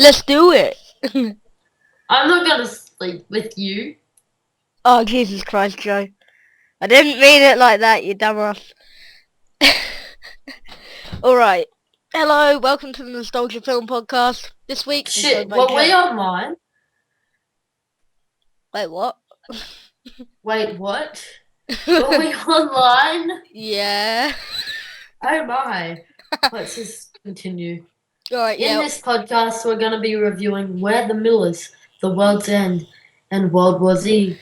Let's do it. I'm not gonna sleep with you. Oh, Jesus Christ, Joe. I didn't mean it like that, you dumbass. Alright. Hello, welcome to the Nostalgia Film Podcast. This week, I'm joined Shit, by were we Joe. online? Wait, what? Wait, what? Were we online? Yeah. Oh my. Let's just continue. Alright, In yeah. this podcast, we're gonna be reviewing Where the Millers, The World's End, and World War Z.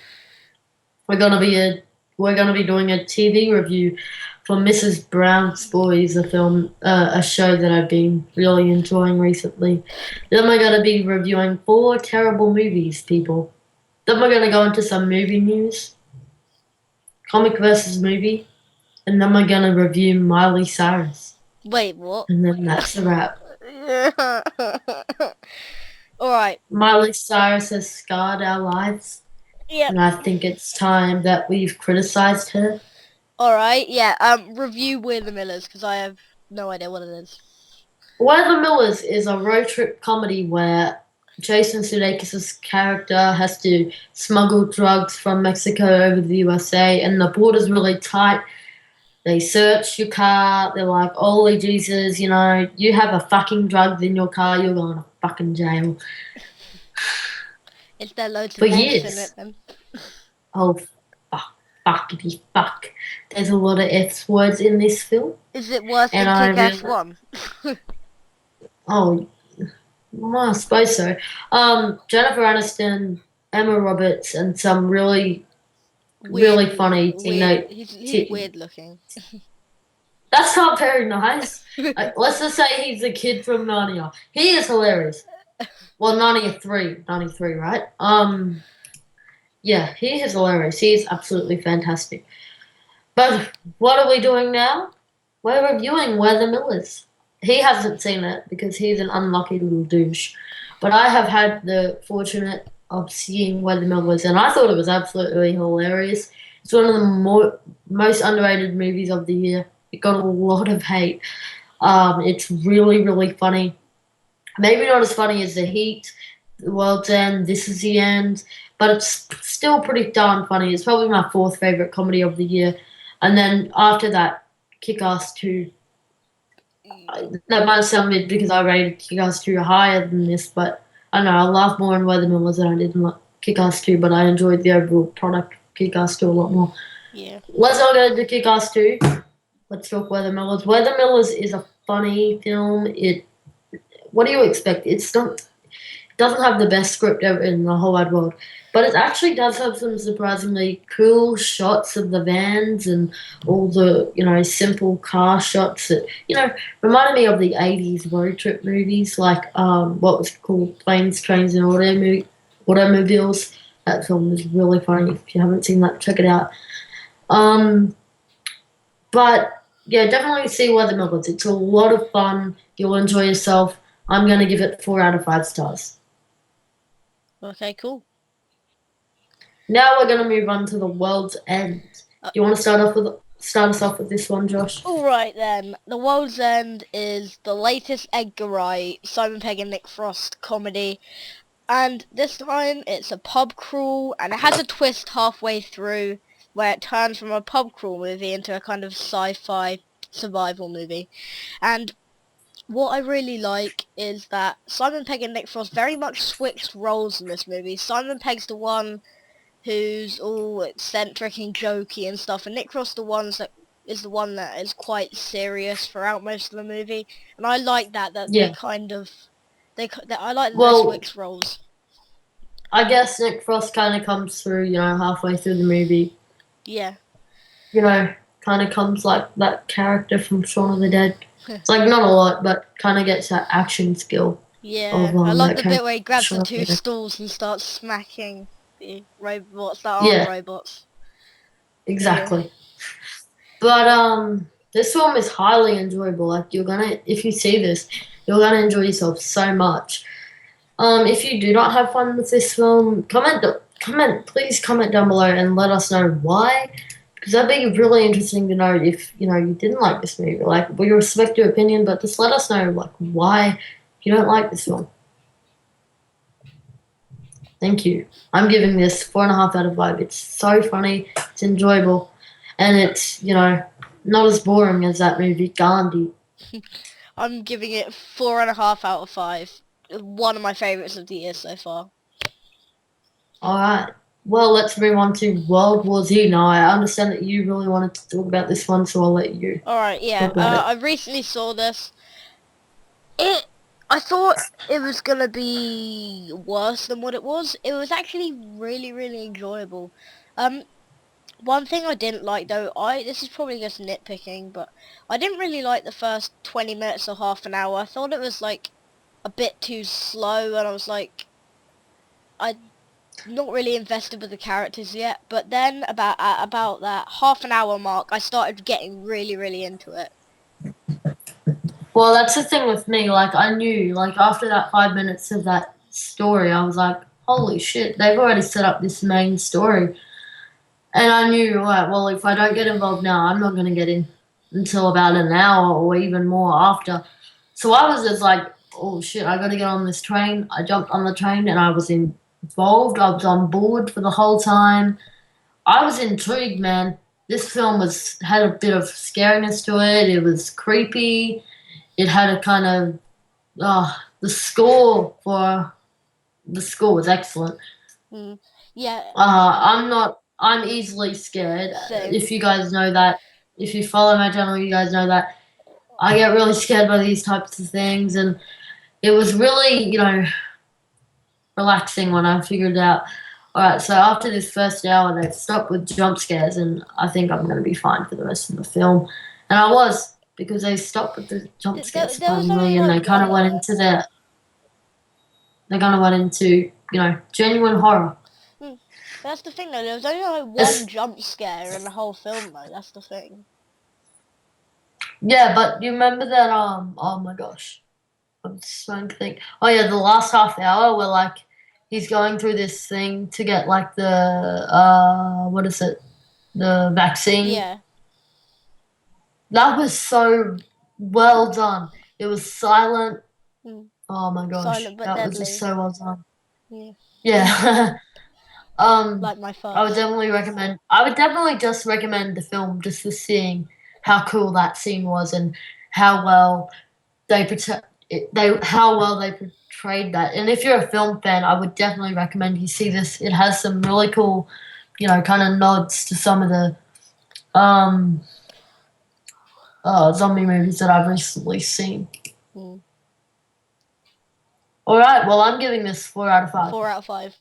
We're gonna be doing a TV review for Mrs. Brown's Boys, a show that I've been really enjoying recently. Then we're gonna be reviewing 4 terrible movies, people. Then we're gonna go into some movie news, comic versus movie, and then we're gonna review Miley Cyrus. Wait, what? And then that's a wrap. Alright. Miley Cyrus has scarred our lives. Yeah. And I think it's time that we've criticized her. Alright, yeah. Review We're the Millers, because I have no idea what it is. Where the Millers is a road trip comedy where Jason Sudeikis' character has to smuggle drugs from Mexico over the USA, and the border's really tight. They search your car. They're like, holy Jesus, you have a fucking drug in your car, you're going to fucking jail. Is there loads For of F's years. in it then? Oh, fuckity fuck. There's a lot of F words in this film. Is it worse And than I Kick-Ass really- 1? Oh, well, I suppose so. Jennifer Aniston, Emma Roberts, and some really funny teenage. He's weird looking. That's not very nice. Let's just say he's a kid from Narnia. He is hilarious. Well, Narnia 93, right? Yeah, he is hilarious. He is absolutely fantastic. But what are we doing now? We're reviewing Where the Millers. He hasn't seen it because he's an unlucky little douche. But I have had the fortunate of seeing Where the Millers, and I thought it was absolutely hilarious. It's one of the most underrated movies of the year. It got a lot of hate. It's really, really funny. Maybe not as funny as The Heat, The World's End, This Is the End, but it's still pretty darn funny. It's probably my 4th favourite comedy of the year. And then after that, Kick-Ass 2. That might sound weird because I rated Kick-Ass 2 higher than this, but I don't know, I laughed more in Where the Millers than I did in Kick-Ass 2, but I enjoyed the overall product of Kick-Ass 2 a lot more. Yeah. Let's not go into Kick-Ass 2. Let's talk Where the Millers. Where the Millers is a funny film. What do you expect? It doesn't have the best script ever in the whole wide world, but it actually does have some surprisingly cool shots of the vans and all the, simple car shots that, reminded me of the 80s road trip movies, like what was called Planes, Trains and Automobiles. That film is really funny. If you haven't seen that, check it out. But yeah, definitely see Where the Millers. It's a lot of fun. You'll enjoy yourself. I'm going to give it 4 out of 5 stars. Okay, cool. Now we're going to move on to The World's End. Do you want to start us off with this one, Josh? Alright then. The World's End is the latest Edgar Wright, Simon Pegg and Nick Frost comedy. And this time it's a pub crawl, and it has a twist halfway through where it turns from a pub crawl movie into a kind of sci-fi survival movie. And what I really like is that Simon Pegg and Nick Frost very much switched roles in this movie. Simon Pegg's the one who's all eccentric and jokey and stuff, and Nick Frost is the one that is quite serious throughout most of the movie. And I like that Yeah. I like that they switch roles. I guess Nick Frost kind of comes through, halfway through the movie. Yeah. Kind of comes like that character from Shaun of the Dead. It's like not a lot, but kind of gets that action skill. Yeah, of, I love the bit where he grabs Shaun the of the 2 Dead. stools and starts smacking the robots that aren't robots. Exactly. Yeah. But this film is highly enjoyable. Like if you see this, you're gonna enjoy yourself so much. If you do not have fun with this film, please comment down below and let us know why. Because that'd be really interesting to know if, you didn't like this movie. Like, we respect your opinion, but just let us know, like, why you don't like this film. Thank you. I'm giving this 4.5 out of 5. It's so funny, it's enjoyable, and it's, not as boring as that movie Gandhi. I'm giving it 4.5 out of 5. One of my favourites of the year so far. Alright. Well, let's move on to World War Z now. I understand that you really wanted to talk about this one, so I'll let you Alright, yeah. talk about it. I recently saw this. I thought it was gonna be worse than what it was. It was actually really, really enjoyable. Um, One thing I didn't like though, this is probably just nitpicking, but I didn't really like the first 20 minutes or half an hour. I thought it was like a bit too slow, and I was like, I'm not really invested with the characters yet. But then about that half an hour mark, I started getting really, really into it. Well, that's the thing with me. Like, I knew, like, after that 5 minutes of that story, I was like, holy shit, they've already set up this main story. And I knew, right, well, if I don't get involved now, I'm not going to get in until about an hour or even more after. So I was just like, oh shit, I got to get on this train. I jumped on the train and I was involved. I was on board for the whole time. I was intrigued, man. This film had a bit of scariness to it. It was creepy. It had a kind of the score was excellent. Mm. Yeah, I'm easily scared. same. If you guys know that, if you follow my channel, you guys know that I get really scared by these types of things, and it was really, relaxing when I figured out. All right, so after this first hour, they've stopped with jump scares, and I think I'm going to be fine for the rest of the film. And I was, because they stopped with the jump scares There was only surprisingly, and like they kind of one went though. into they kind of went into, genuine horror. Hmm. That's the thing though, there was only like one It's, jump scare in the whole film though, that's the thing. yeah, but you remember that? Oh my gosh, I'm just trying to think. Oh yeah, the last half hour where like he's going through this thing to get like the what is it? The vaccine. Yeah. That was so well done. It was silent. Hmm. Oh my gosh, Silent but that was just deadly. so well done. Yeah. Yeah. um, Like my I would farts. definitely recommend. I would definitely just recommend the film just for seeing how cool that scene was and how well how well they portrayed that. And if you're a film fan, I would definitely recommend you see this. It has some really cool, kind of nods to some of the um zombie movies that I've recently seen. Hmm. All right, well, I'm giving this 4 out of 5. 4 out of 5.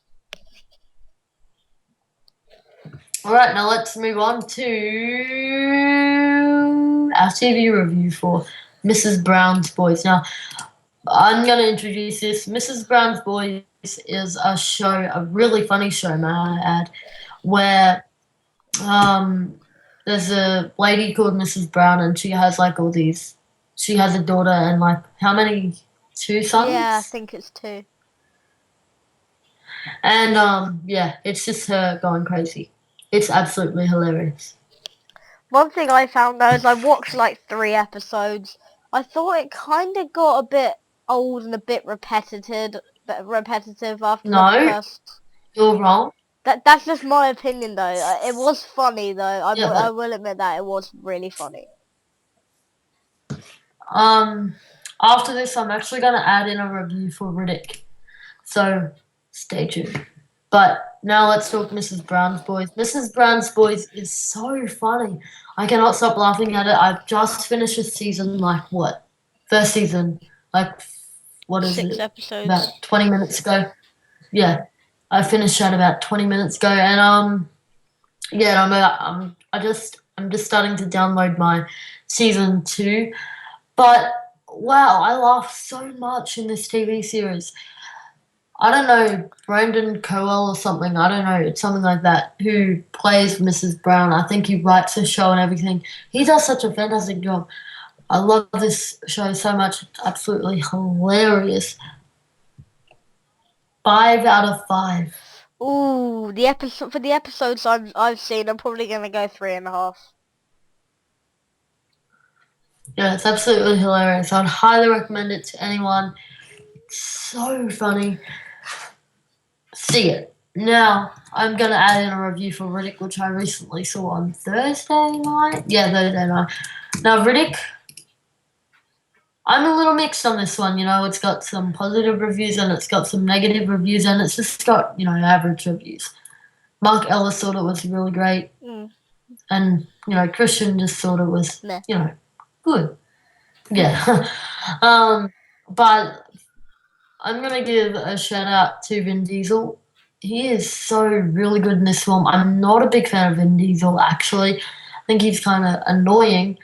All right, now let's move on to our TV review for Mrs. Brown's Boys. Now, I'm going to introduce this. Mrs. Brown's Boys is a really funny show, may I add, where there's a lady called Mrs. Brown, and she has like she has a daughter and like how many? Two Yeah, I sons? think it's 2. And yeah, it's just her going crazy. It's absolutely hilarious. One thing I found though is I watched like 3 episodes. I thought it kind of got a bit old and a bit repetitive after the No, first. you're wrong. That's just my opinion though. It was funny though. Yeah, I but will admit that it was really funny. um, after this, I'm actually gonna add in a review for Riddick. So stay tuned. But now let's talk Mrs. Brown's Boys. Mrs. Brown's Boys is so funny. I cannot stop laughing at it. I've just finished the season, like what? First season, like what is 6 it? episodes. About 20 minutes ago. Yeah, I finished that about 20 minutes ago, and yeah, I'm just starting to download my season 2. But wow, I laughed so much in this TV series. I don't know, Brandon Coel or something. I don't know, it's something like that. Who plays Mrs. Brown? I think he writes the show and everything. He does such a fantastic job. I love this show so much. It's absolutely hilarious. 5 out of 5. Ooh, the episodes I've seen, I'm probably gonna go 3.5. Yeah, it's absolutely hilarious. I'd highly recommend it to anyone. So funny. see it. Now, I'm going to add in a review for Riddick, which I recently saw on Thursday night. Yeah, Thursday night. Now, Riddick, I'm a little mixed on this one. It's got some positive reviews and it's got some negative reviews and it's just got, average reviews. Mark Ellis thought it was really great. And, Christian just thought it was, Meh. Good. Yeah. But I'm going to give a shout out to Vin Diesel. He is so really good in this film. I'm not a big fan of Vin Diesel, actually. I think he's kind of annoying.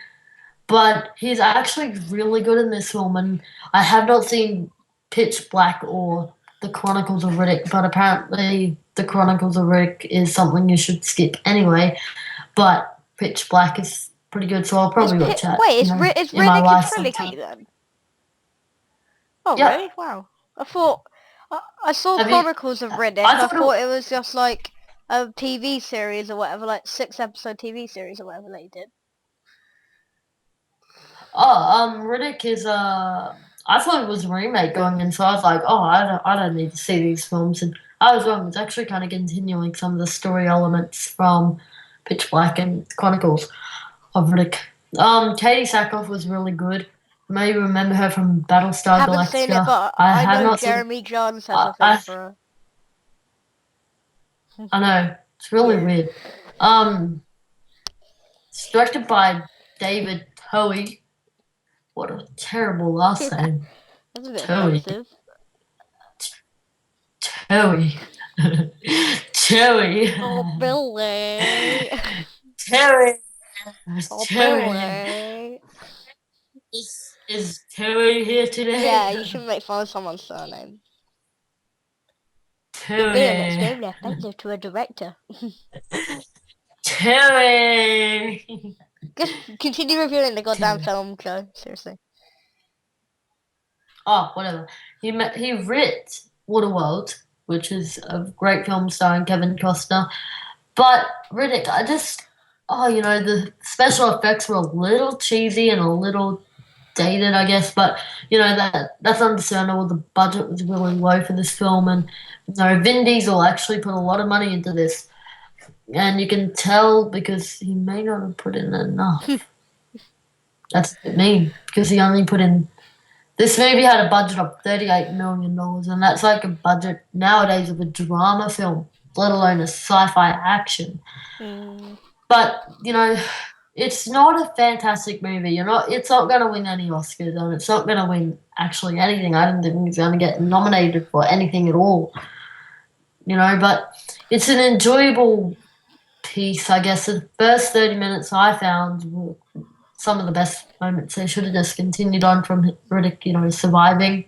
But he's actually really good in this film. And I have not seen Pitch Black or The Chronicles of Riddick, but apparently The Chronicles of Riddick is something you should skip anyway. But Pitch Black is pretty good, so I'll probably watch that. Wait, is in my Riddick a life trilogy sometime. then? Oh, Yep. really? Wow. I thought... I saw Have you- Chronicles of Riddick. I I thought thought it was just like a TV series or whatever, like 6-episode TV series or whatever they did. Riddick is I thought it was a remake going in, so I was like, oh, I don't need to see these films, and I was wrong. It's actually kind of continuing some of the story elements from Pitch Black and Chronicles of Riddick. Katie Sackhoff was really good. You may remember her from Battlestar Haven't Galactica. seen it, but I I have know not seen. Jeremy Johns has a thing I for her. I know it's really weird. It's directed by David Towie. What a terrible last name. That's a bit Towie. offensive. Towie. Towie. Oh, Billy. Towie. Oh, Towie. Billy. Is Towie here today? Yeah, you shouldn't make fun of someone's surname. Being extremely Towie. offensive to a director. Towie. Just continue reviewing the goddamn film, Joe. Seriously. Oh, whatever. He writ Waterworld, which is a great film starring Kevin Costner. But Riddick, the special effects were a little cheesy and a little dated, I guess. But that's understandable. The budget was really low for this film, and Vin Diesel actually put a lot of money into this, and you can tell because he may not have put in enough. That's a bit mean because he only put in. This movie had a budget of $38 million, and that's like a budget nowadays of a drama film, let alone a sci-fi action. But, it's not a fantastic movie. It's not going to win any Oscars, and it's not going to win actually anything. I don't think it's going to get nominated for anything at all. But it's an enjoyable piece, I guess. The first 30 minutes I found were some of the best moments. They should have just continued on from Riddick, surviving,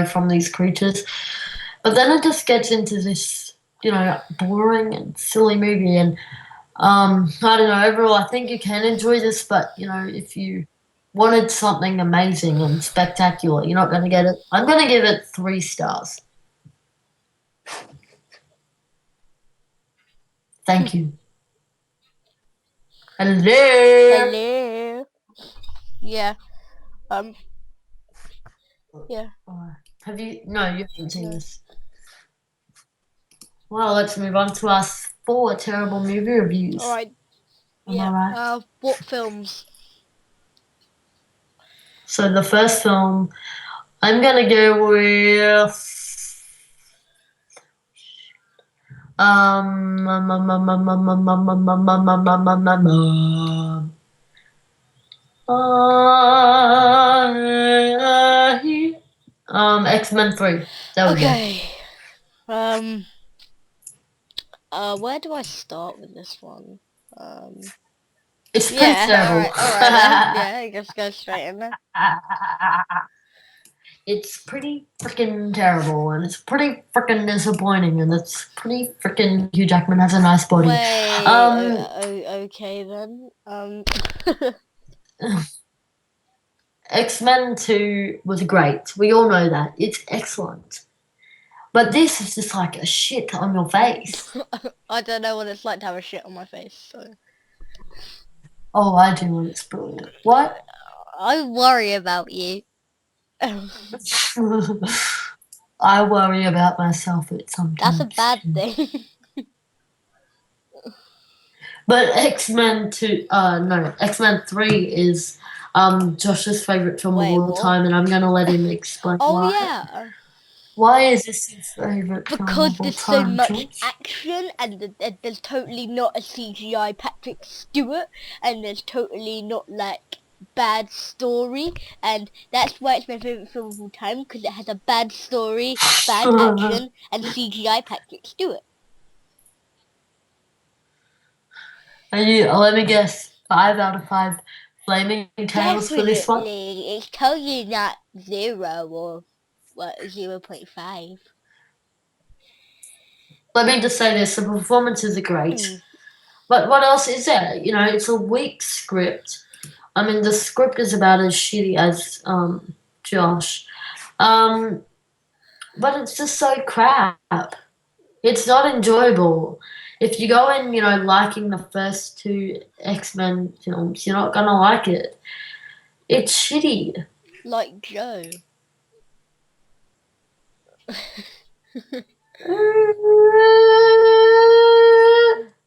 from these creatures. But then it just gets into this, boring and silly movie. And I don't know. Overall, I think you can enjoy this, but if you wanted something amazing and spectacular, you're not going to get it. I'm going to give it 3 stars. Thank you. Hello. Hello. Yeah. Yeah. Have you? No, you haven't seen this. Well, let's move on to our 4 terrible movie reviews. All right. Am I right? What films? So the first film, I'm gonna go with X-Men 3. There we go. Okay. Where do I start with this one? It's pretty terrible. All right then. Yeah, just go straight in there. It's pretty freaking terrible, and it's pretty freaking disappointing, and it's pretty freaking Hugh Jackman has a nice body. Wait, okay then. X-Men 2 was great. We all know that. It's excellent. But this is just like a shit on your face. I don't know what it's like to have a shit on my face, so. Oh, I do, and it's brilliant. What? I worry about you. I worry about myself at That's a sometimes bad too. thing. But X-Men 2, X-Men 3 is Josh's favourite film of Wait, all what? time, and I'm going to let him explain Oh why. yeah. Why is this his favourite film Because of all there's so time, much George? action, and there's totally not a CGI Patrick Stewart, and there's totally not like bad story, and that's why it's my favourite film of all time, because it has a bad story, bad action, and CGI Patrick Stewart. Let me guess, 5 out of 5 flaming tails for this one? Definitely, it's totally not 0 or what 0.5. Let me just say this, the performances are great. Mm. But what else is there? You know, it's a weak script. I mean, the script is about as shitty as Josh. But it's just so crap. It's not enjoyable. If you go in, liking the first 2 X-Men films, you're not gonna like it. It's shitty. Like Joe.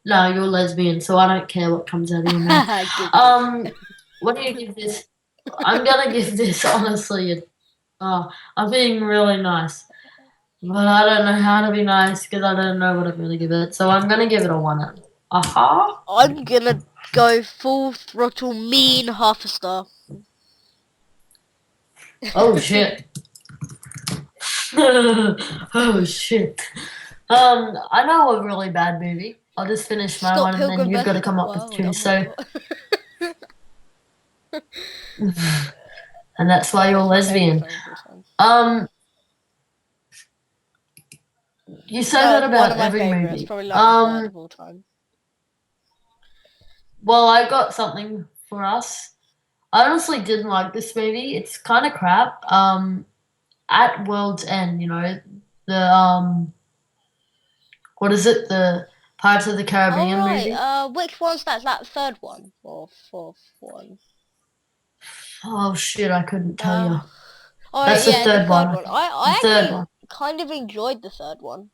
No, you're lesbian, so I don't care what comes out of your mouth. What do you give this? I'm gonna give this honestly. I'm being really nice, but I don't know how to be nice because I don't know what I'm gonna give it. So I'm gonna give it a 1 out. Aha! I'm gonna go full throttle mean half a star. Oh shit! Oh shit! I know a really bad movie. I'll just finish my Scott one, and then Pilgrim you've got to versus the come up with World. 2. Oh my So, god. and that's why you're That's my favourite lesbian. film of all time. You say No, that it's one about of my every favourites. movie. Probably like my third of all time. Well, I got something for us. I honestly didn't like this movie. It's kind of crap. At World's End, the what is it? The Pirates of the All Caribbean right. movie. Which one's that? Is that third one or fourth one? Oh shit, I couldn't tell Uh. you. All right. That's the Yeah, the third one, third I one. think. The I third actually one. kind of enjoyed the third one.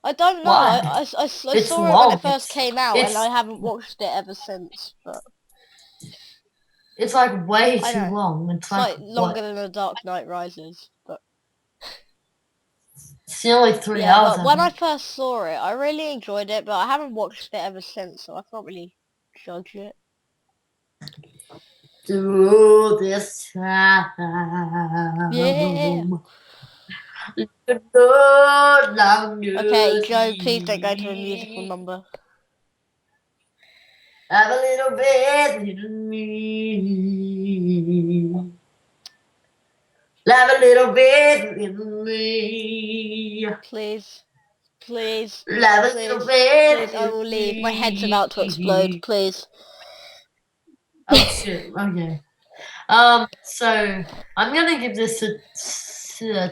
I don't know. Why? I It's saw it when it long. first came out, and I It's haven't watched it ever since. But it's like way I too know long. It's it's like like longer what? than The Dark Knight Rises. But It's nearly 3 yeah, hours, but I when I think. first saw it, I really enjoyed it. But I haven't watched it ever since, so I can't really judge it. Through this Yeah. time. No Okay, longer Joe, please don't go to a musical see. number. Have a little faith in me. Have a little faith in me. Please, please, Have a little please, faith please. I will in leave. My head's about to explode. me. Please. Oh shit. Okay. So I'm gonna give this a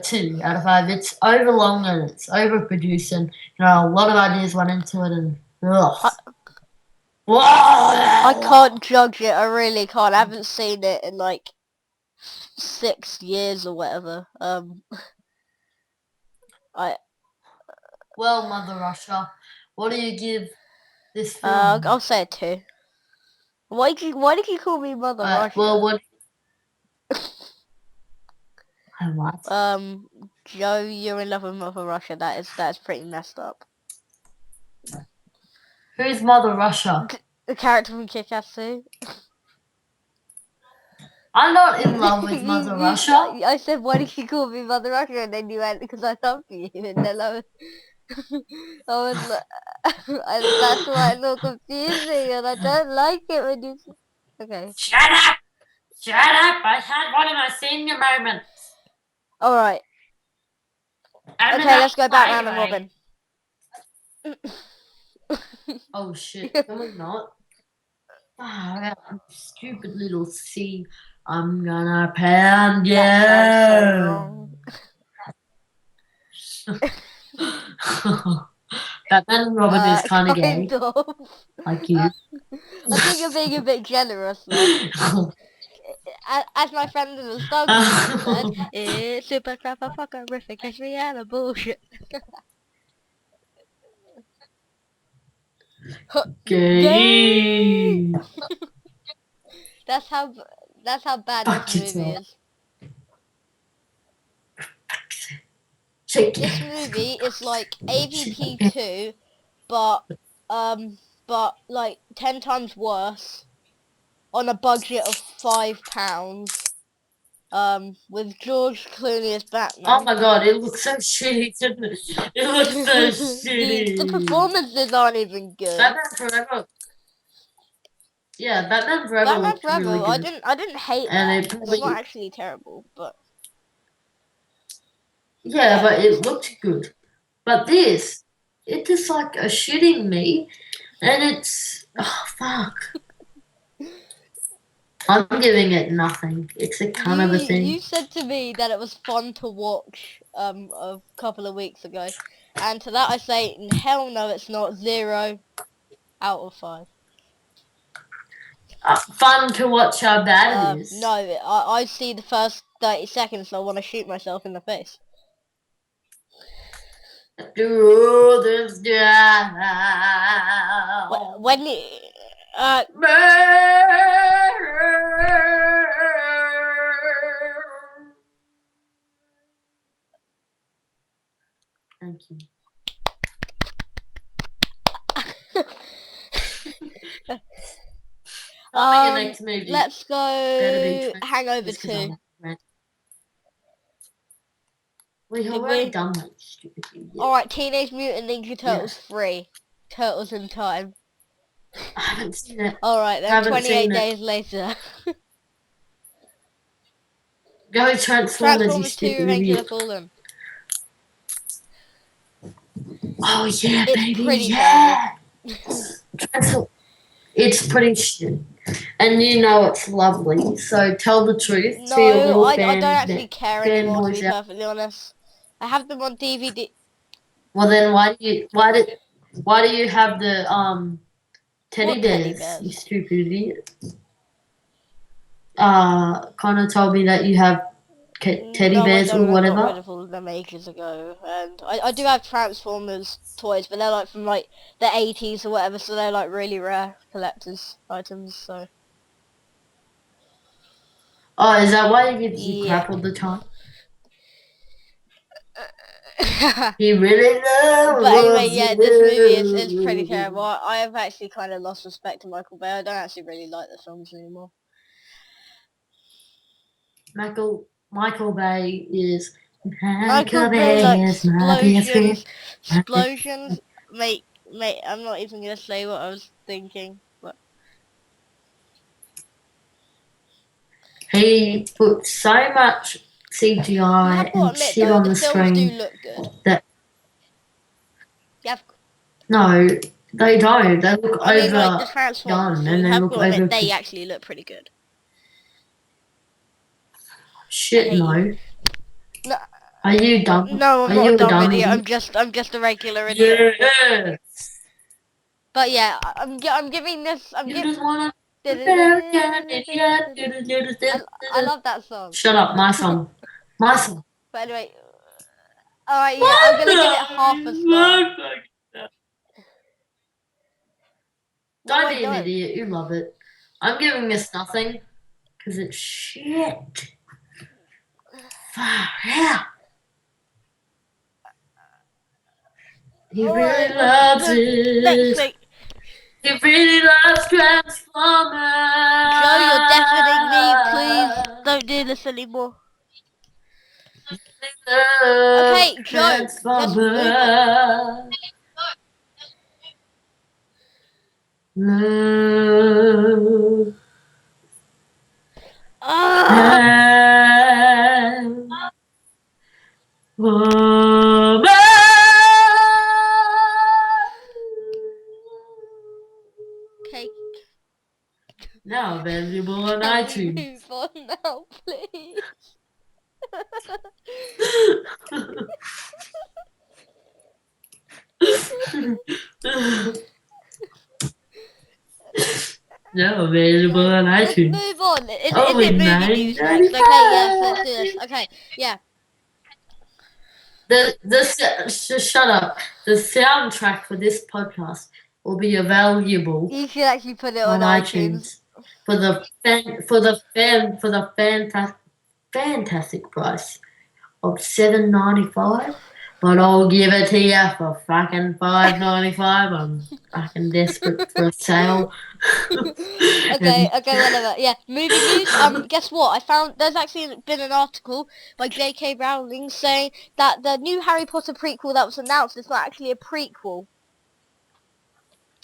2 out of 5. It's overlong and it's overproduced, and a lot of ideas went into it, and ugh. I can't judge it. I really can't. I haven't seen it in like 6 years or whatever. I Well, Mother Russia, what do you give this film? I'll say it too. Why did you call me Mother Well, Russia? what? What? Joe, you're in love with Mother Russia. That is pretty messed up. Who's Mother Russia? The character from Kick-Ass 2. I'm not in love with Mother Russia. I said, why did you call me Mother Russia? And then you went, because I love you. And then I was like, that's why it's so confusing, and I don't like it when you. Okay. Shut up! Shut up! I had one of my senior moments. All right. I'm Okay, enough let's go Batman and anyway. Robin. Oh shit! Can we not? Ah, stupid little C. I'm gonna pound you. That sounds so wrong. Batman and Robin is kind of gay, Kind of. like you. I think you're being a bit generous there. as my friend the Nostalgia said, it's super crapper fuckerific, catch me out of bullshit. Gay! Gay. That's how that's how bad this Fuck movie yourself. is. Shake your This hands. movie is like Shake AVP your 2, but like 10 times worse on a budget of £5. With George Clooney as Oh Batman. my god, it looks so shitty, doesn't it? It looks so The shitty. performances aren't even good. Batman Forever. Yeah, Batman Forever Batman looked really Forever, good. I didn't hate And that. it It's not probably, actually terrible, but yeah, yeah. but it looked good. But this, it's just like a shitting me, and it's, oh fuck. I'm giving it nothing. It's a kind of a thing. You said to me that it was fun to watch a couple of weeks ago, and to that I say hell no, it's not. 0 out of 5. Fun to watch how bad it No, is. I see the first 30 seconds and I want to shoot myself in the face. Do this down. When you, Thank you. Tell me your next movie. let's Better be go Trent, Hangover just 'cause I 2. want to rent. We've Did already we? done that stupid thing. Yeah. Alright, Teenage Mutant Ninja Turtles Yes. 3. Turtles in Time. I haven't seen it. Alright then, Haven't 28 seen it. days later. Go Transformers, you Transformers 2 stupid Revenge of the idiot. Fallen. Oh yeah, It's baby, pretty yeah. terrible. It's pretty shit. And you know it's lovely. So tell the truth to your No, little I don't actually care anymore, to fanboys be out. perfectly honest. I have them on DVD. Well then why do you have the teddy What teddy bears, you bears? stupid idiot? Connor told me that you have teddy No, I bears or don't. I got rid whatever. of all of them ages ago. And I do have Transformers toys, but they're like from like the 80s or whatever, so they're like really rare collector's items, so. Oh, is that why he gives you crap all Yep. the time? He really But anyway, loves yeah, this movie is pretty you. terrible. I have actually kind of lost respect to Michael Bay. I don't actually really like the films anymore. Michael Bay is Michael Michael Bay, Bay like is my best friend. explosions make I'm not even gonna say what I was thinking, but He put so much you have CGI to and admit shit though, on the the films do screen look good. that You have, no, they don't. They look I mean, like the overdone Transformers, so and you they have look to admit over they actually look pretty good. I shit. hate you. No, No, are you dumb? no, I'm Are not a you a dumb dumb idiot. idiot? I'm just a regular idiot. Yeah. But yeah, I'm giving this. You just wanna American idiot. I love that song. Shut up, my song. My song. But anyway, alright, yeah, I'm gonna give it half a star. No, Don't I be an don't. idiot. You love it. I'm giving this nothing because it's shit. Far out. He really Alright, loves next it. thing. He really loves Transformers. Joe, you're deafening me. Please don't do this anymore. Okay, Joe, just move on. Transformers. Love. Ah! Okay, Now available on can we iTunes. move on now, please? Now available on Just iTunes. move on. on. Is Only it movie news next? Okay, yes, let's do this. Okay, yeah. Shut up. The soundtrack for this podcast will be available You should actually put it on on iTunes. iTunes for the fantastic price of $7.95. But I'll give it to you for fucking $5.95. I'm fucking desperate for a sale. Okay, And whatever. Yeah, movie news. Guess what? I found there's actually been an article by J.K. Rowling saying that the new Harry Potter prequel that was announced is not actually a prequel.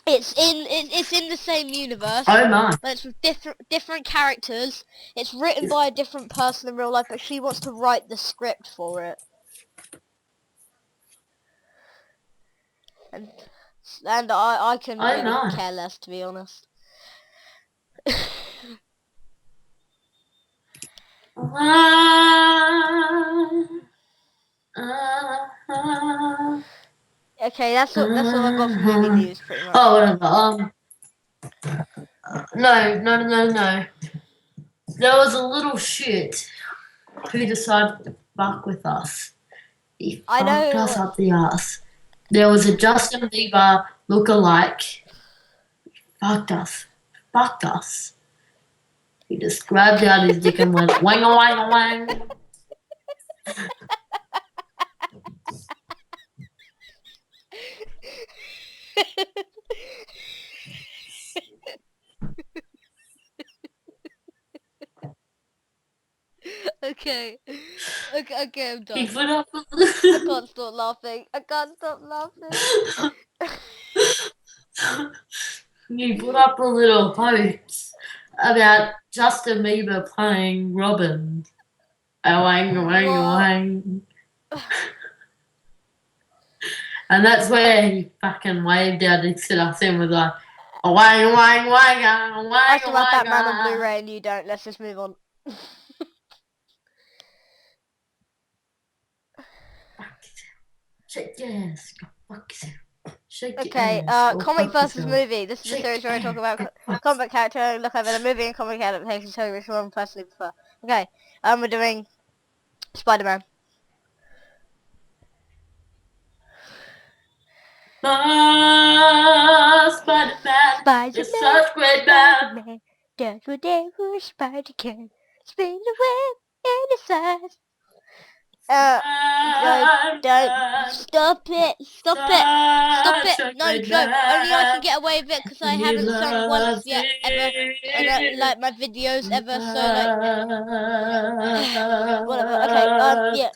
It's in the same universe, oh my. but it's with different characters. It's written by a different person in real life, but she wants to write the script for it. And I can Oh really my. care less, to be honest. Okay, that's all I got for movie news, pretty much. Oh, whatever. No. There was a little shit who decided to fuck with us. He I fucked us know. up the ass. There was a Justin Bieber lookalike. Fucked us. He just grabbed out his dick and went wang a wang a wang. Okay, I'm done. He put up I can't stop laughing. he put up a little post about Justin Bieber playing Robin. A wang a wang a What? wang. And that's where he fucking waved out his at us and was like, a wang a wang wang a wang I a still have wang. Batman on Blu-ray and you don't. Let's just move on. Shake your ass, go fuck yourself. Shake Okay, your ass, go comic fuck versus yourself. movie. This is the Shake series where I your talk ass, about go fuck comic character, look over the movie and comic adaptation, so which one I personally prefer. Okay, we're doing Spider-Man. Spider-Man is such great man. Spider-Man, does whatever a spider can. Spin the web in his eyes. Don't stop it! Stop it! No, Joe. Only I can get away with it because I haven't sung once yet ever, and like my videos ever. So like, whatever. Okay. Yeah.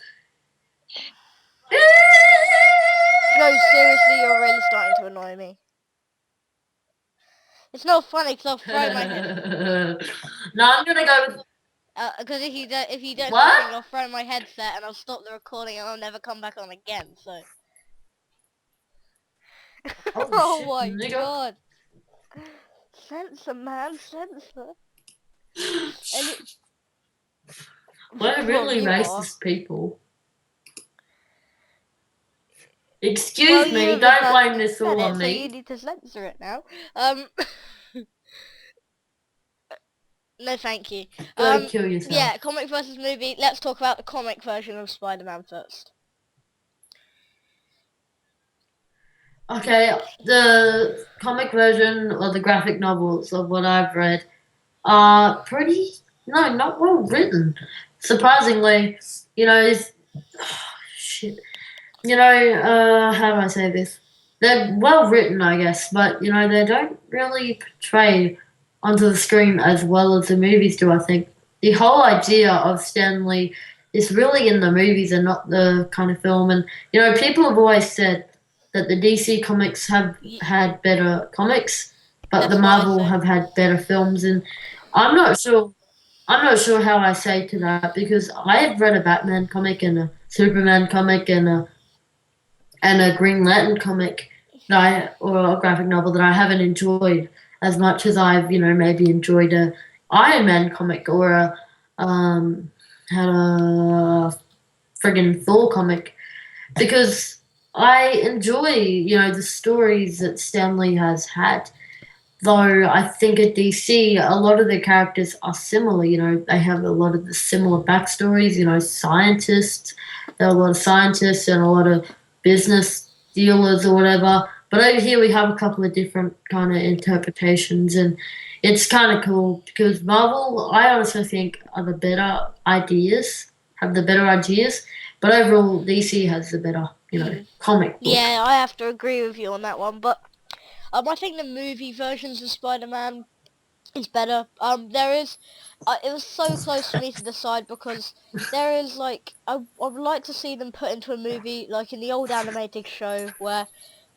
Joe, seriously, you're really starting to annoy me. It's not funny because I'll throw my head. No, I'm gonna go with. Because if you don't stop What? singing, I'll throw my headset and I'll stop the recording and I'll never come back on again. So. Oh Shit, my nigga. god. Censor, man, censor. We're really racist people. Excuse me, don't blame this all on So you me. need to censor it now. No thank you. Go kill yourself. Yeah, comic versus movie. Let's talk about the comic version of Spider-Man first. Okay, the comic version or the graphic novels of what I've read are not well written. Surprisingly, shit. How do I say this? They're well written, I guess, but, they don't really portray onto the screen as well as the movies do, I think. The whole idea of Stan Lee is really in the movies and not the kind of film. And, people have always said that the DC comics have had better comics, but the Marvel have had better films. And I'm not sure how I say to that because I have read a Batman comic and a Superman comic and a Green Lantern comic or a graphic novel that I haven't enjoyed as much as I've maybe enjoyed a Iron Man comic or a friggin' Thor comic because I enjoy the stories that Stan Lee has had. Though I think at DC, a lot of the characters are similar. They have a lot of the similar backstories. Scientists. There are a lot of scientists and a lot of business dealers or whatever. But over here, we have a couple of different kind of interpretations, and it's kind of cool because Marvel, I honestly think, are the better ideas, have the better ideas. But overall, DC has the better, Mm. comic book. Yeah, I have to agree with you on that one. But I think the movie versions of Spider-Man is better. There is, it was so close for me to decide because there is like, I would like to see them put into a movie like in the old animated show where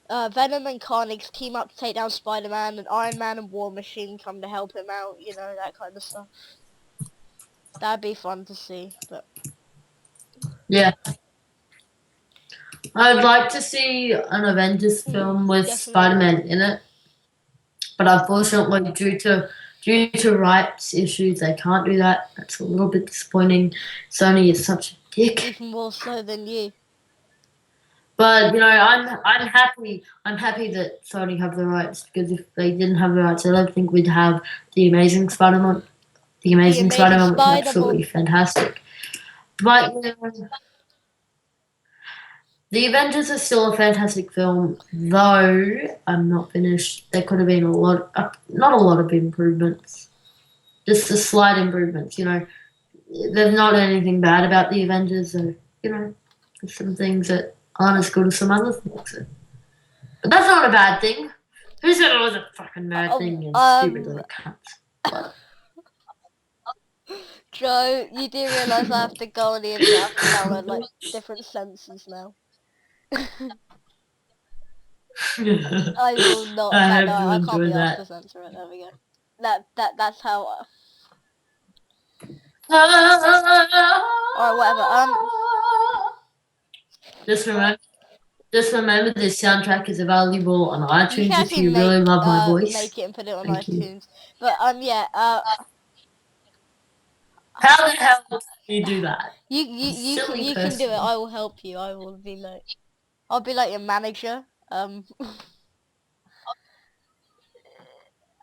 Venom and Carnage team up to take down Spider-Man and Iron Man and War Machine come to help him out, that kind of stuff. That'd be fun to see, but Yeah. I'd like to see an Avengers film with definitely. Spider-Man in it, but unfortunately, due to rights issues, they can't do that. That's a little bit disappointing. Sony is such a dick. Even more so than you. But I'm happy. I'm happy that Sony have the rights because if they didn't have the rights, I don't think we'd have the Amazing Spider-Man. The The Amazing Amazing Spider-Man was absolutely Spider-Man. fantastic. But The Avengers is still a fantastic film, though I'm not finished. There could have been not a lot of improvements, just a slight improvements. There's not anything bad about the Avengers, so there's some things that aren't as good as some other things. But that's not a bad thing. Who said it was a fucking bad thing? You stupid little cunts. But Joe, you do realise I have to go on the internet, I have to download like different senses now. I will not. I That no, hope you I can't enjoy be asked to that. censor it. There we go. That's how. Alright, whatever. Just remember, just remember this soundtrack is available on You iTunes can if actually you really love my voice. make it and put it on Thank you. iTunes. But yeah. How the hell do you do that? Silly You can do it. person. I will help you. I'll be like your manager. No,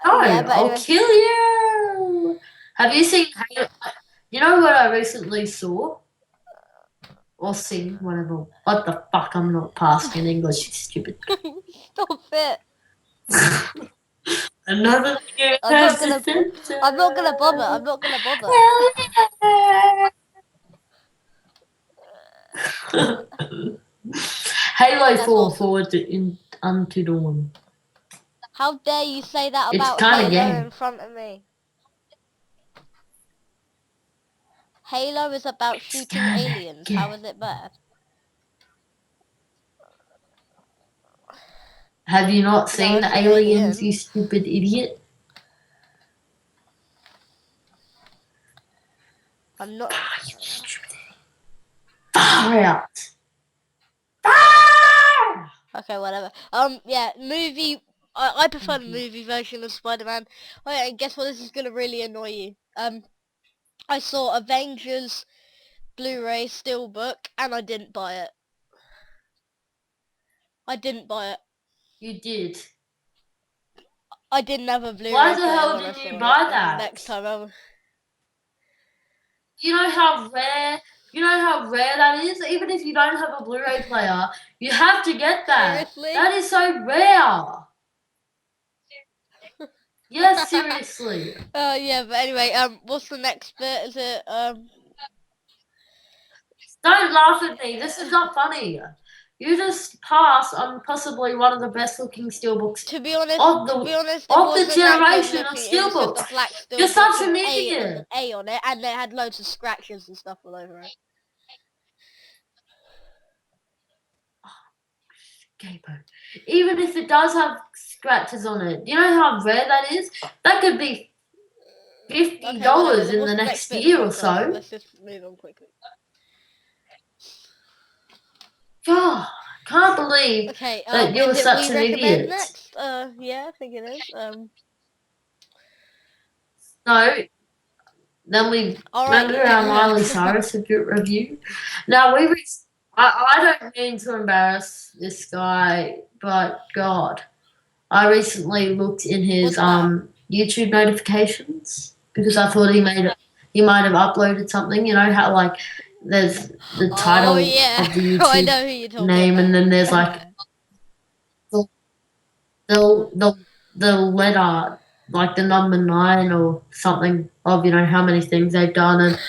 Yeah. But I'll anyway, kill you. Have you seen? You know what I recently saw or seen? Whatever. What the fuck? I'm not passing in English. You stupid. stop it. Another year I'm not has gonna. ended. I'm not gonna bother. I'm not gonna bother. Halo That's 4 awesome. forward unto dawn. How dare you say that It's about kind of Halo game. in front of me? Halo is about It's shooting kind of aliens. game. How is it bad? Have you not No, seen I've the seen aliens, you Alien. stupid idiot? I'm not. You stupid idiot. Far out. Far! Okay, whatever. Yeah, movie. I prefer the Thank you. movie version of Spider-Man. Oh yeah, and guess what? This is gonna really annoy you. I saw Avengers Blu-ray Steelbook, and I didn't buy it. I didn't buy it. You did. I didn't have a Why Blu-ray the player hell when I didn't you saw it, buy and that? next time I... You know how rare that is? Even if you don't have a Blu-ray player, you have to get that. Seriously? That is so rare. Yes, seriously. Yeah, but anyway, what's the next bit? Is it, Don't laugh at me. This is not funny. You just passed on possibly one of the best looking steelbooks to be honest, it of the wasn't that good generation of looking. It was just a steelbooks. black You're steelbook such with an an idiot. A on it, and it had loads of scratches and stuff all over it. Capo. Even if it does have scratches on it, you know how rare that is? That could be $50 Okay, whatever. Then in what's the the next next bit of the year or podcast? so. Let's just move on quickly. God, I can't believe Okay, that you're is it such we an recommend idiot. next? Yeah, I think it is. No, then we Alright. remember our Miley Cyrus review. Now I don't mean to embarrass this guy, but God, I recently looked in his What's that? YouTube notifications because I thought he might have uploaded something. You know how like there's the Oh title yeah, of the I YouTube know who you're talking name, and about. then there's like the the letter, like the number 9 or something of how many things they've done. And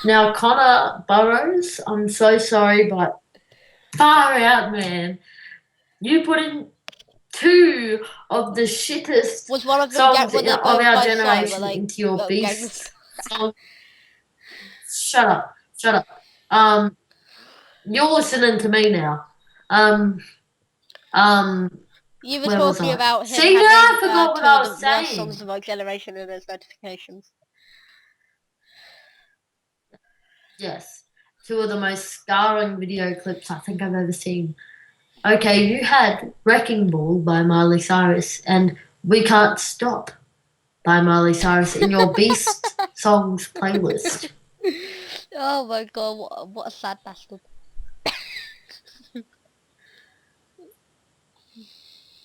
now Connor Burrows, I'm so sorry, but far out, man. You put in two of the shittest Was one of them songs were they of both our by Psy? Were generation like into your gangbang? beast song. Shut up, shut up. You're listening to me now. Um, um, You were where was talking I? about him See, now I having forgot what two I of the was worst songs saying. of our generation in his notifications. Yes, two of the most scarring video clips I think I've ever seen. Okay, you had Wrecking Ball by Miley Cyrus and We Can't Stop by Miley Cyrus in your Beast songs playlist. Oh my god, what a sad bastard.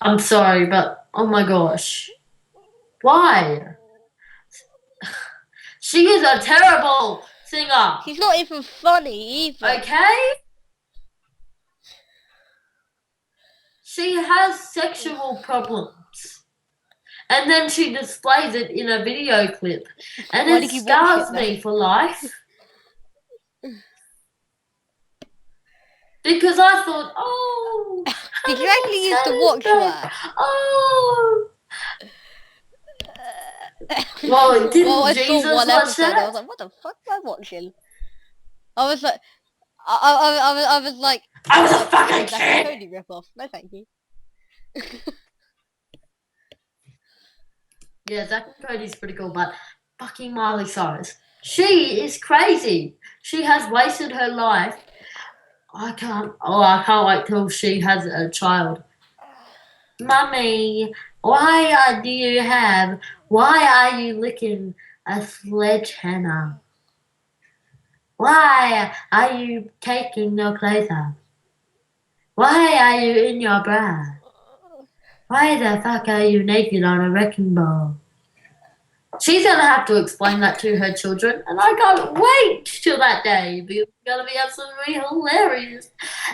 I'm sorry, but oh my gosh. Why? She is a terrible singer. She's not even funny either. Okay? She has sexual problems. And then she displays it in a video clip. And Why it did you watch it scars then? me for life. Because I thought, oh, Did you Hannibal actually use the Lecter's watch back. word? Oh. Well, Well, didn't I saw Jesus one watch episode. I that? was like, what the fuck am I watching? I was like, I was like, I was a this is a fucking Zack and kid. Cody ripoff. No, thank you. Yeah, Zack and Cody's pretty cool, but fucking Miley Cyrus. She is crazy. She has wasted her life. I can't wait till she has a child. Mummy, why are you licking a sledgehammer? Why are you taking your clothes off? Why are you in your bra? Why the fuck are you naked on a wrecking ball? She's gonna have to explain that to her children, and I can't wait till that day because it's gonna be absolutely hilarious.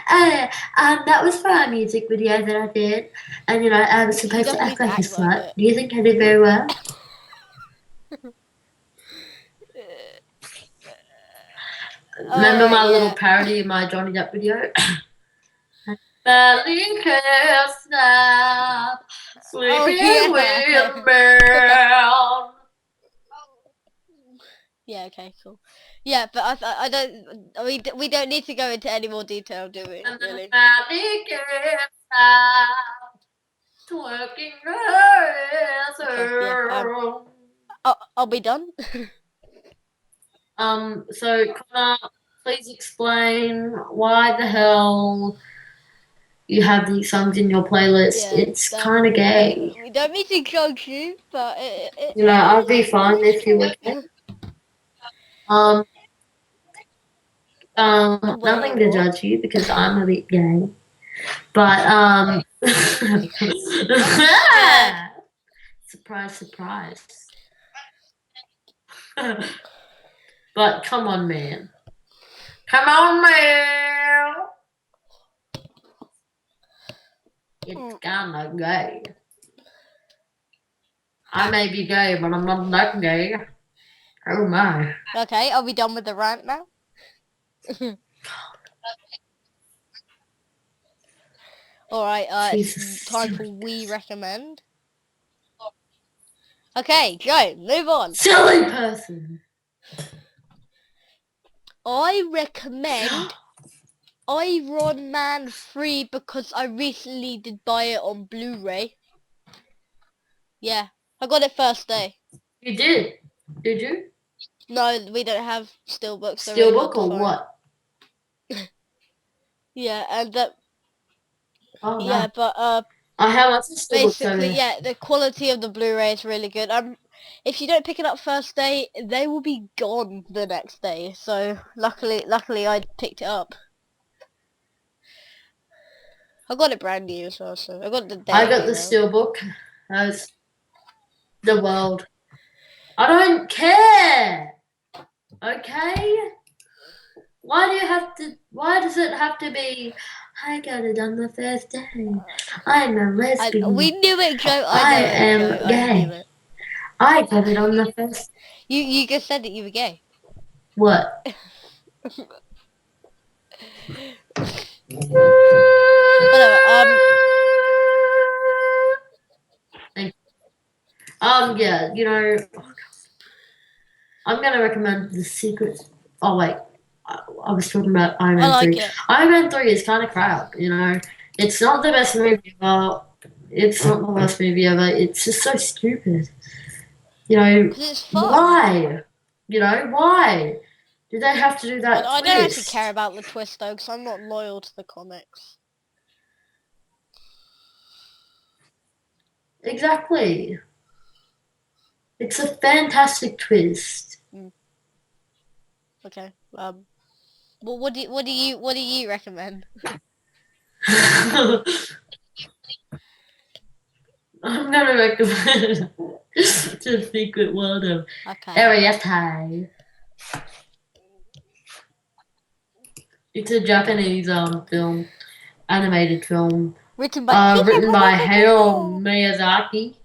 That was for a music video that I did, and I was He supposed to doesn't act need to like a act like slut. it. Do you think I did very well? Remember Alright, my little yeah. parody of my Johnny Depp video? Belly can't stop Oh sleeping yeah. with me. Yeah, okay, cool. Yeah, but I don't, we don't need to go into any more detail, do we? And the Really? belly can't stop twerking her Okay, yeah. ass. I'll be done. So Connor, please explain why the hell you have these songs in your playlist. Yeah, It's kind of gay. we don't mean to judge you, but I'd be it fine is if you were gay. true. Um, Wait, nothing to what? judge you because I'm a bit gay. But Scared. surprise, surprise. But come on, man. Come on, man. It's kinda gay. I may be gay, but I'm not that gay. Oh my. Okay, are we done with the rant now? Alright, Jesus. it's time for We Recommend. Okay, Joe, move on. Silly person. I recommend Iron Man 3 because I recently did buy it on Blu-ray. Yeah, I got it first day. You did. Did you? No, we don't have steelbooks. They're really hard Steelbook to or find. what? Yeah, and Oh yeah, no. but I have lots of steelbooks over basically, there. yeah, the quality of the Blu-ray is really good. If you don't pick it up first day, they will be gone the next day. So luckily I picked it up. I got it brand new as well, so I got the day I it got the came out. steelbook as the world. I don't care. Okay? Why does it have to be, I got it on the first day. I'm a We lesbian. knew it, Joe. I I know it, Joe. am I knew gay. it. I got it on the first. You just said that you were gay. What? Whatever. Yeah, you know, I'm gonna recommend The Secret. Oh wait, I was talking about Iron I Man like 3. it. Iron Man 3 is kind of crap. You know, it's not the best movie ever. It's not the worst movie ever. It's just so stupid. You know, 'Cause it's fun. why? You know, why did they have to do that I don't actually care twist? about the twist though, because I'm not loyal to the comics. Exactly. It's a fantastic twist. Okay. Well, what do you recommend? I'm gonna recommend The Secret World of Okay. Ariete. It's a Japanese film, animated film, Written by written by Hayao Miyazaki.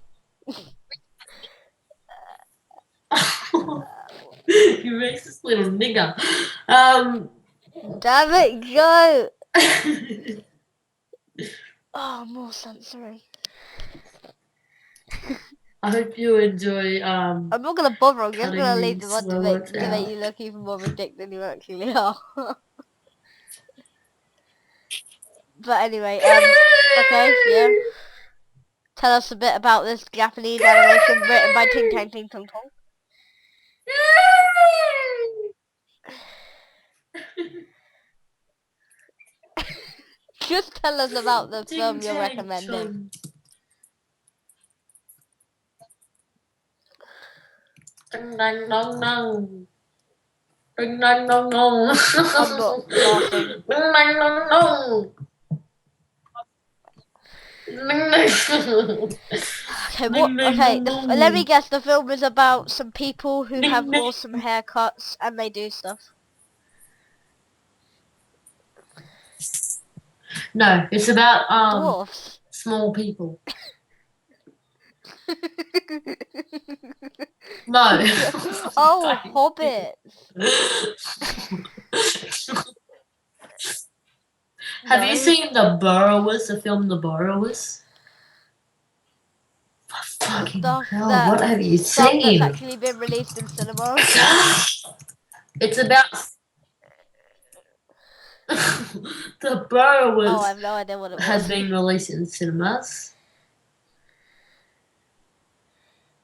You racist little nigger. Damn it, Joe! Oh, more sensory. I hope you enjoy I'm not gonna bother. I'm just cutting gonna leave them these on swear words to make out. you look even more ridiculous than you actually are. But anyway, okay, yeah. Tell us a bit about this Japanese animation written by Ting Tang Ting Tong Tong. Just tell us about the Ting film you're tang recommending. chung. Ding dang dong dong. Ding dang dong dong. I'm not laughing. Ding dang dong dong. Ding dang. Okay, what? Ding dang Okay, dong let me dong. guess. The film is about some people who Ding have dang. awesome haircuts and they do stuff. No, it's about Dwarfs. small people. No. Oh, hobbits. Have you No. seen The Borrowers, the film The Borrowers? Fucking hell, what have you Stuff that's seen? actually been released in cinemas. It's about The Oh, I Borrowers have no idea what it has was. been released in cinemas.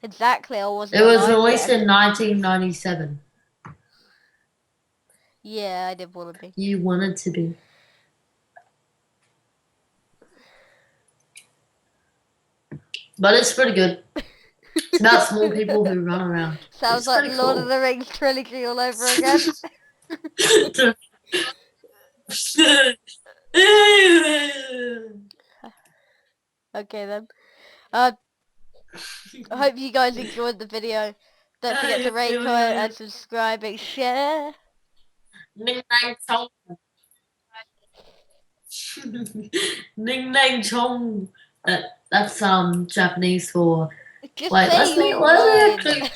Exactly, I wasn't It was alive released in then. 1997. Yeah, I did want to be. You wanted to be. But it's pretty good. It's about small people who run around. Sounds It's like pretty Lord of cool. the Rings trilogy all over again. Okay then. I hope you guys enjoyed the video. Don't forget to rate, comment, and subscribe and share. Ning nang chong. Ning nang chong. That's Japanese for Just wait, say your let me line. actually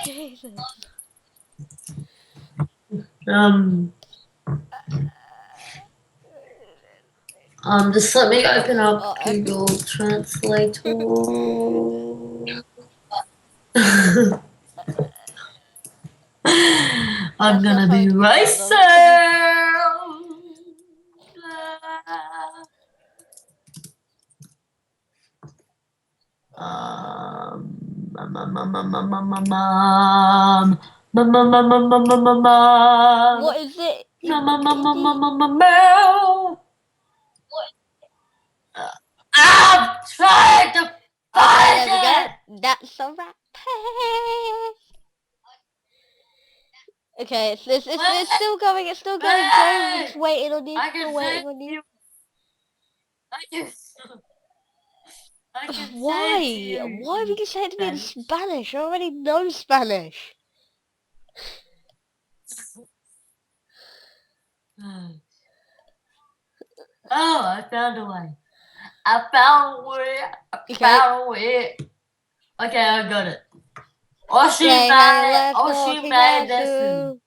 Jesus. um just let me open up Oh, Google Translator. I'm that's not gonna something be to be proud racist. of. Mum, mum, mum, mum, mum, mum, mum, mum. Mum, mum, mum, mum, mum, mum, mum, mum. What is it? Mum, mum, mum, Is mum, mum, it? mum, mum, mum. I'm trying to Okay, find there we go. it. That's a wrap. Okay, it's still going. It's still going. Joe, we're just waiting on you. I We're can waiting save on you. you. I can. I can say to Why? you. Why would you say it to me in Spanish. Spanish? I already know Spanish. Oh, I found a way. I found a way. I Okay. found a way. Okay, I got it. Oshimare, Hey, hey, let's go Oshimare desu. Kinyasu.